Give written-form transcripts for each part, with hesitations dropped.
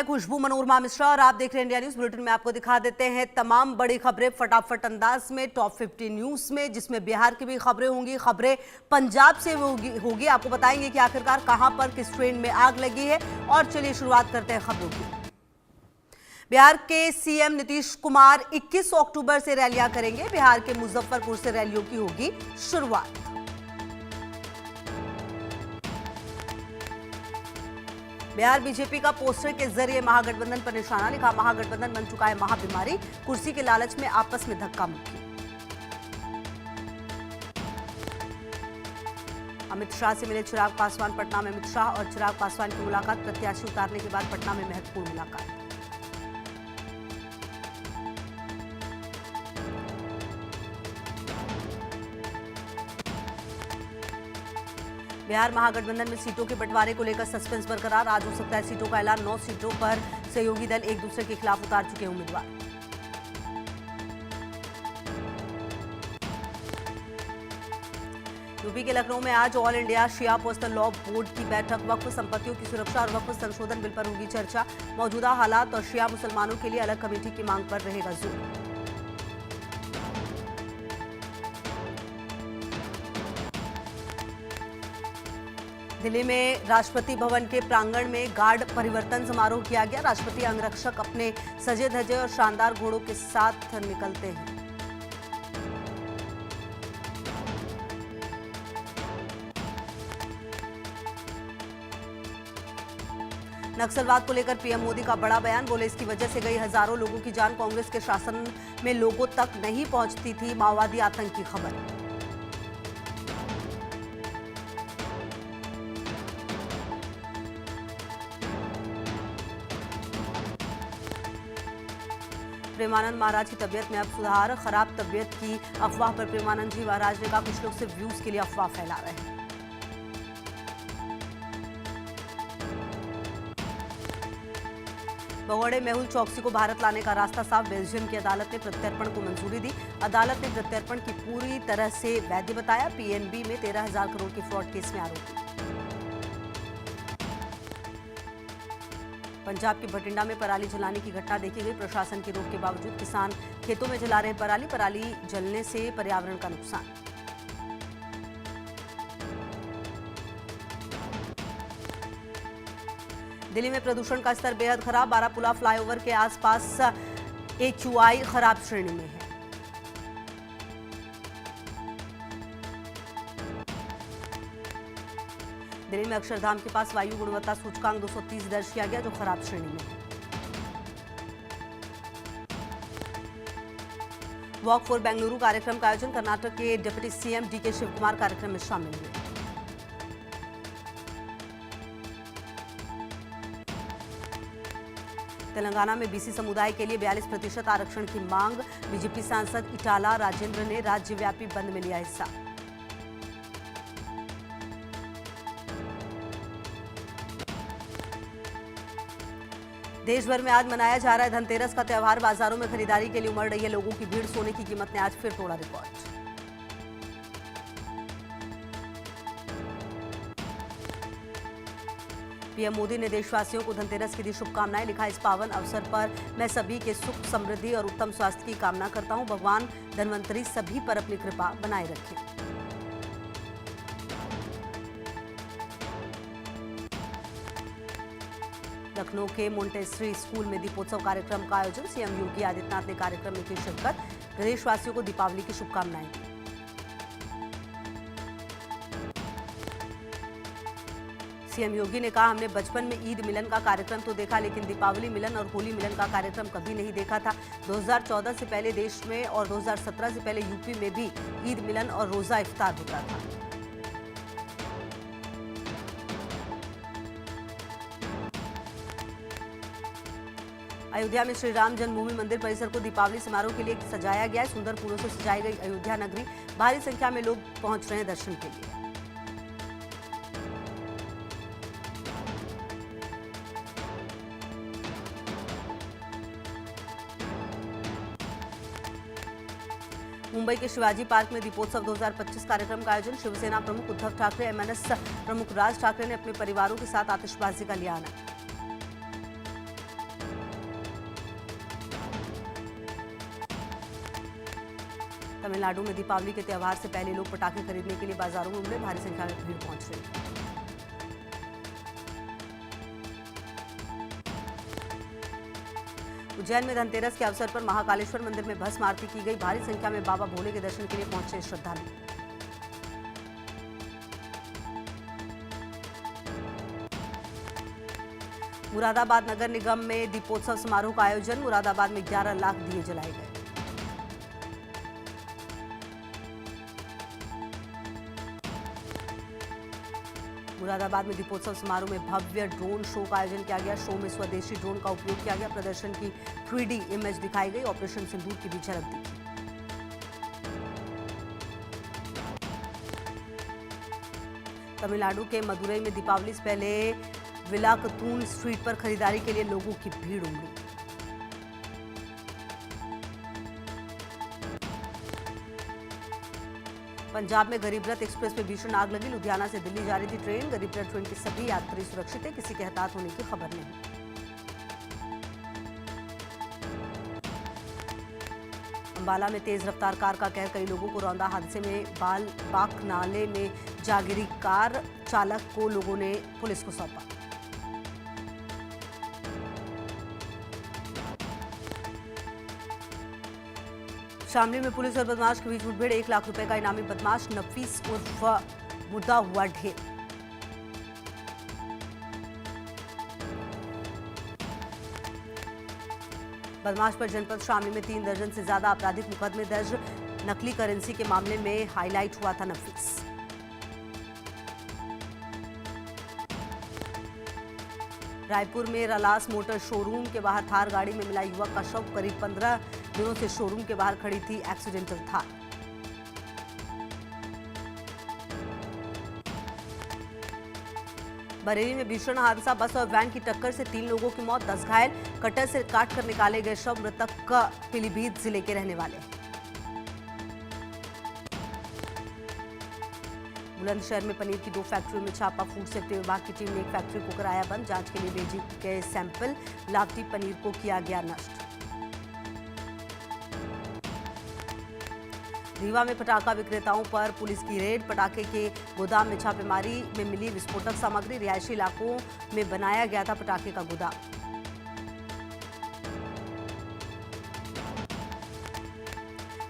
मैं खुशबू मनोरमा मिश्रा और आप देख रहे हैं इंडिया न्यूज बुलेटिन में। आपको दिखा देते हैं तमाम बड़ी खबरें फटाफट अंदाज में टॉप 50 न्यूज में, जिसमें बिहार की भी खबरें होंगी, खबरें पंजाब से होगी। आपको बताएंगे कि आखिरकार कहां पर किस ट्रेन में आग लगी है। और चलिए शुरुआत करते हैं खबरों की। बिहार के सीएम नीतीश कुमार 21 अक्टूबर से रैलियां करेंगे। बिहार के मुजफ्फरपुर से रैलियों की होगी शुरुआत। बिहार बीजेपी का पोस्टर के जरिए महागठबंधन पर निशाना, लिखा महागठबंधन बन चुका है महाबीमारी, कुर्सी के लालच में आपस में धक्का मुक्की। अमित शाह से मिले चिराग पासवान पटना में। अमित शाह और चिराग पासवान की मुलाकात, प्रत्याशी उतारने के बाद पटना में महत्वपूर्ण मुलाकात। बिहार महागठबंधन में सीटों के बंटवारे को लेकर सस्पेंस बरकरार, आज हो सकता है सीटों का ऐलान। 9 सीटों पर सहयोगी दल एक दूसरे के खिलाफ उतार चुके उम्मीदवार। यूपी के लखनऊ में आज ऑल इंडिया शिया पर्सनल लॉ बोर्ड की बैठक, वक्फ संपत्तियों की सुरक्षा और वक्फ संशोधन बिल पर होगी चर्चा। मौजूदा हालात और शिया मुसलमानों के लिए अलग कमेटी की मांग पर रहेगा जोर। दिल्ली में राष्ट्रपति भवन के प्रांगण में गार्ड परिवर्तन समारोह किया गया। राष्ट्रपति अंगरक्षक अपने सजे धजे और शानदार घोड़ों के साथ निकलते हैं। नक्सलवाद को लेकर पीएम मोदी का बड़ा बयान, बोले इसकी वजह से गई हजारों लोगों की जान। कांग्रेस के शासन में लोगों तक नहीं पहुंचती थी माओवादी आतंक की खबर। प्रेमानंद महाराज की तबीयत में अब सुधार, खराब तबीयत की अफवाह पर प्रेमानंद जी महाराज ने कहा कुछ लोग सिर्फ व्यूज के लिए अफवाह फैला रहे हैं। भगोड़े मेहुल चौकसी को भारत लाने का रास्ता साफ, बेल्जियम की अदालत ने प्रत्यर्पण को मंजूरी दी। अदालत ने प्रत्यर्पण की पूरी तरह से वैध बताया। पीएनबी में 13,000 करोड़ के फ्रॉड केस में आरोपी। पंजाब के बठिंडा में पराली जलाने की घटना देखी गई। प्रशासन की रोक के बावजूद किसान खेतों में जला रहे पराली। पराली जलने से पर्यावरण का नुकसान। दिल्ली में प्रदूषण का स्तर बेहद खराब। बारापुला फ्लाईओवर के आसपास AQI खराब श्रेणी में है। दिल्ली में अक्षरधाम के पास वायु गुणवत्ता सूचकांक 230 दर्ज किया गया, जो खराब श्रेणी में है। वॉक फॉर बेंगलुरु कार्यक्रम का आयोजन, कर्नाटक के deputy CM DK Shiva Kumar कार्यक्रम में शामिल हुए। तेलंगाना में BC समुदाय के लिए 42% आरक्षण की मांग, बीजेपी सांसद इटाला राजेंद्र ने राज्यव्यापी बंद में लिया हिस्सा। देश भर में आज मनाया जा रहा है धनतेरस का त्यौहार। बाजारों में खरीदारी के लिए उमड़ रही है लोगों की भीड़। सोने की कीमत ने आज फिर तोड़ा रिकॉर्ड। पीएम मोदी ने देशवासियों को धनतेरस की दी शुभकामनाएं, लिखा इस पावन अवसर पर मैं सभी के सुख समृद्धि और उत्तम स्वास्थ्य की कामना करता हूं। भगवान धन्वंतरी सभी पर अपनी कृपा बनाए रखें। लखनऊ के मोंटेसरी स्कूल में दीपोत्सव कार्यक्रम का आयोजन, सीएम योगी आदित्यनाथ ने कार्यक्रम में की शिरकत। प्रदेशवासियों को दीपावली की शुभकामनाएं दी। सीएम योगी ने कहा हमने बचपन में ईद मिलन का कार्यक्रम तो देखा, लेकिन दीपावली मिलन और होली मिलन का कार्यक्रम कभी नहीं देखा था। 2014 से पहले देश में और 2017 से पहले यूपी में भी ईद मिलन और रोजा इफ्तार होता था। अयोध्या में श्री राम जन्मभूमि मंदिर परिसर को दीपावली समारोह के लिए सजाया गया है। सुंदर फूलों से सजाई गई अयोध्या नगरी, भारी संख्या में लोग पहुंच रहे हैं दर्शन के लिए। मुंबई के शिवाजी पार्क में दीपोत्सव 2025 कार्यक्रम का आयोजन, शिवसेना प्रमुख उद्धव ठाकरे, MNS प्रमुख राज ठाकरे ने अपने परिवारों के साथ आतिशबाजी का लिया आनंद। तमिलनाडु में दीपावली के त्यौहार से पहले लोग पटाखे खरीदने के लिए बाजारों में उमड़े, भारी संख्या में भीड़ पहुंच रही है। उज्जैन में धनतेरस के अवसर पर महाकालेश्वर मंदिर में भस्म आरती की गई, भारी संख्या में बाबा भोले के दर्शन के लिए पहुंचे श्रद्धालु। मुरादाबाद नगर निगम में दीपोत्सव समारोह का आयोजन, मुरादाबाद में 11 लाख दिए जलाए गए। मुरादाबाद में दीपोत्सव समारोह में भव्य ड्रोन शो का आयोजन किया गया। शो में स्वदेशी ड्रोन का उपयोग किया गया। प्रदर्शन की 3D इमेज दिखाई गई। ऑपरेशन सिंदूर की भी झलक दिखी। तमिलनाडु के मदुरई में दीपावली से पहले विलाकतून स्ट्रीट पर खरीदारी के लिए लोगों की भीड़ उमड़ी। पंजाब में गरीब रथ एक्सप्रेस में भीषण आग लगी। लुधियाना से दिल्ली जा रही थी ट्रेन। गरीब रथ ट्रेन के सभी यात्री सुरक्षित हैं, किसी के हताहत होने की खबर नहीं। अंबाला में तेज रफ्तार कार का कहर कई लोगों को रौंदा। हादसे में बाक नाले में जा गिरी कार, चालक को लोगों ने पुलिस को सौंपा। शामली में पुलिस और बदमाश के बीच मुठभेड़। 1 लाख रुपए का इनामी बदमाश नफीस उर्फ मुद्दा हुआ ढेर। बदमाश पर जनपद शामली में 3 दर्जन से ज्यादा आपराधिक मुकदमे दर्ज। नकली करेंसी के मामले में हाईलाइट हुआ था नफीस। रायपुर में रलास मोटर शोरूम के बाहर थार गाड़ी में मिला युवक का शव। करीब 15 दिनों से शोरूम के बाहर खड़ी थी एक्सीडेंटल थार। बरेली में भीषण हादसा। बस और वैन की टक्कर से 3 लोगों की मौत, 10 घायल। कटर से काट कर निकाले गए शव। मृतक पीलीभीत जिले के रहने वाले हैं। बुलंदशहर में पनीर की 2 फैक्ट्रियों में छापा। फूड सेफ्टी विभाग की टीम ने एक फैक्ट्री को कराया बंद। जांच के लिए भेजे गए सैंपल। लावटी पनीर को किया गया नष्ट। रीवा में पटाखा विक्रेताओं पर पुलिस की रेड। पटाखे के गोदाम में छापेमारी में मिली विस्फोटक सामग्री। रिहायशी इलाकों में बनाया गया था पटाखे का गोदाम।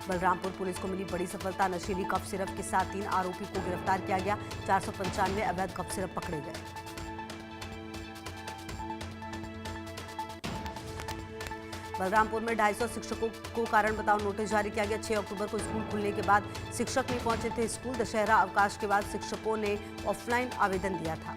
बलरामपुर पुलिस को मिली बड़ी सफलता। नशीली कफ सिरप के साथ 3 आरोपी को गिरफ्तार किया गया। 495 अवैध कफ सिरप पकड़े गए। बलरामपुर में 250 शिक्षकों को कारण बताओ नोटिस जारी किया गया। 6 अक्टूबर को स्कूल खुलने के बाद शिक्षक नहीं पहुंचे थे स्कूल। दशहरा अवकाश के बाद शिक्षकों ने ऑफलाइन आवेदन दिया था।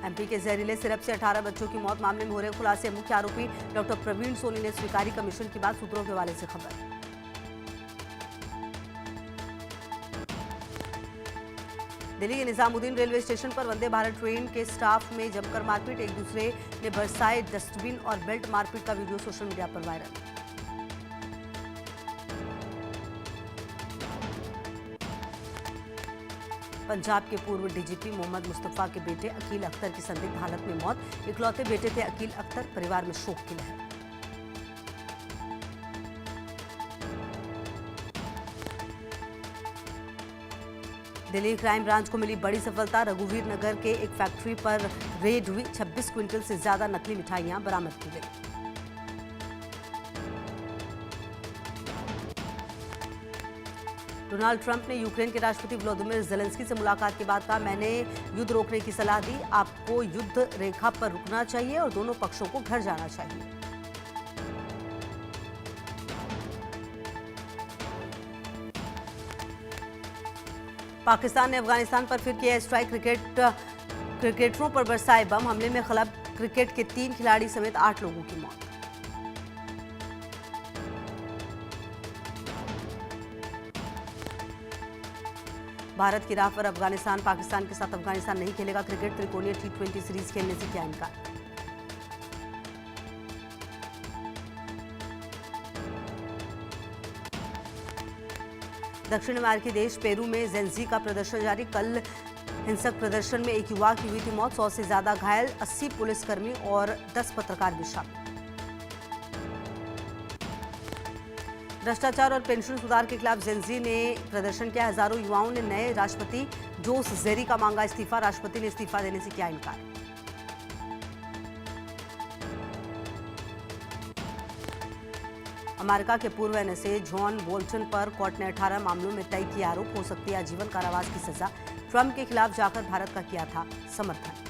एमपी के जहरीले सिरप से 18 बच्चों की मौत। मामले में हो रहे खुलासे। मुख्य आरोपी डॉक्टर प्रवीण सोनी ने स्वीकारी। कमीशन की बात सूत्रों के हवाले से खबर। दिल्ली के निजामुद्दीन रेलवे स्टेशन पर वंदे भारत ट्रेन के स्टाफ में जमकर मारपीट। एक दूसरे ने बरसाए डस्टबिन और बेल्ट। मारपीट का वीडियो सोशल मीडिया पर वायरल। पंजाब के पूर्व डीजीपी मोहम्मद मुस्तफा के बेटे अकील अख्तर की संदिग्ध हालत में मौत। इकलौते बेटे थे अकील अख्तर। परिवार में शोक की लहर। दिल्ली क्राइम ब्रांच को मिली बड़ी सफलता। रघुवीर नगर के एक फैक्ट्री पर रेड हुई। 26 क्विंटल से ज्यादा नकली मिठाइयां बरामद की गई। डोनाल्ड ट्रंप ने यूक्रेन के राष्ट्रपति व्लादिमीर ज़ेलेंस्की से मुलाकात के बाद कहा, मैंने युद्ध रोकने की सलाह दी। आपको युद्ध रेखा पर रुकना चाहिए और दोनों पक्षों को घर जाना चाहिए। पाकिस्तान ने अफगानिस्तान पर फिर किया स्ट्राइक। क्रिकेटरों पर बरसाए बम। हमले में क्लब क्रिकेट के 3 खिलाड़ी समेत 8 लोगों की मौत। भारत की राह पर अफगानिस्तान। पाकिस्तान के साथ अफगानिस्तान नहीं खेलेगा क्रिकेट। त्रिकोणीय T20 सीरीज खेलने से किया इनकार। दक्षिण अमेरिकी देश पेरू में जेंजी का प्रदर्शन जारी। कल हिंसक प्रदर्शन में एक युवा की हुई थी मौत। 100 से ज्यादा घायल। 80 पुलिसकर्मी और 10 पत्रकार भी शामिल। भ्रष्टाचार और पेंशन सुधार के खिलाफ जेनजी ने प्रदर्शन किया। हजारों युवाओं ने नए राष्ट्रपति जोस जेरी का मांगा इस्तीफा। राष्ट्रपति ने इस्तीफा देने से किया इनकार। अमेरिका के पूर्व एनएसए जॉन बोल्टन पर कोर्ट ने 18 मामलों में तय किया आरोप। हो सकती है आजीवन कारावास की सजा। ट्रंप के खिलाफ जाकर भारत का किया था समर्थन।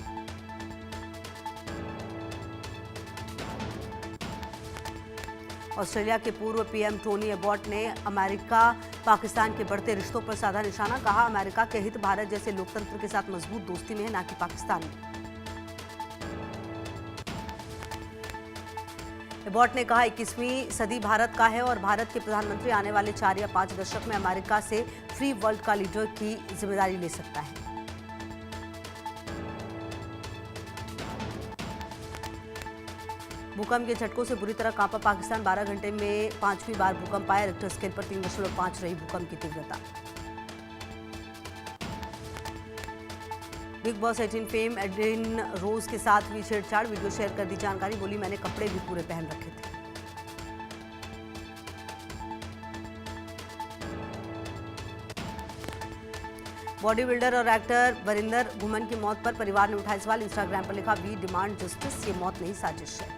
ऑस्ट्रेलिया के पूर्व पीएम टोनी एबॉट ने अमेरिका पाकिस्तान के बढ़ते रिश्तों पर साधा निशाना। कहा, अमेरिका के हित भारत जैसे लोकतंत्र के साथ मजबूत दोस्ती में है, न कि पाकिस्तान में। एबॉट ने कहा, 21वीं सदी भारत का है और भारत के प्रधानमंत्री आने वाले 4 या 5 दशक में अमेरिका से फ्री वर्ल्ड का लीडर की जिम्मेदारी ले सकता है। भूकंप के झटकों से बुरी तरह कांपा पाकिस्तान। 12 घंटे में 5वीं बार भूकंप आया। रिक्टर स्केल पर 3.5 रही भूकंप की तीव्रता। बिग बॉस 18 फेम एडिन रोज के साथ हुई छेड़छाड़। वीडियो शेयर कर दी जानकारी। बोली, मैंने कपड़े भी पूरे पहन रखे थे। बॉडी बिल्डर और एक्टर वरिंदर घुमन की मौत पर परिवार ने उठाए सवाल। इंस्टाग्राम पर लिखा, वी डिमांड जस्टिस। ये मौत नहीं, साजिश है।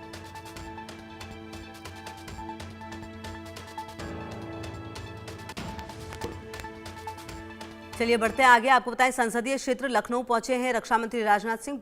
चलिए बढ़ते हैं आगे। आपको बताएं, संसदीय क्षेत्र लखनऊ पहुंचे हैं रक्षा मंत्री राजनाथ सिंह।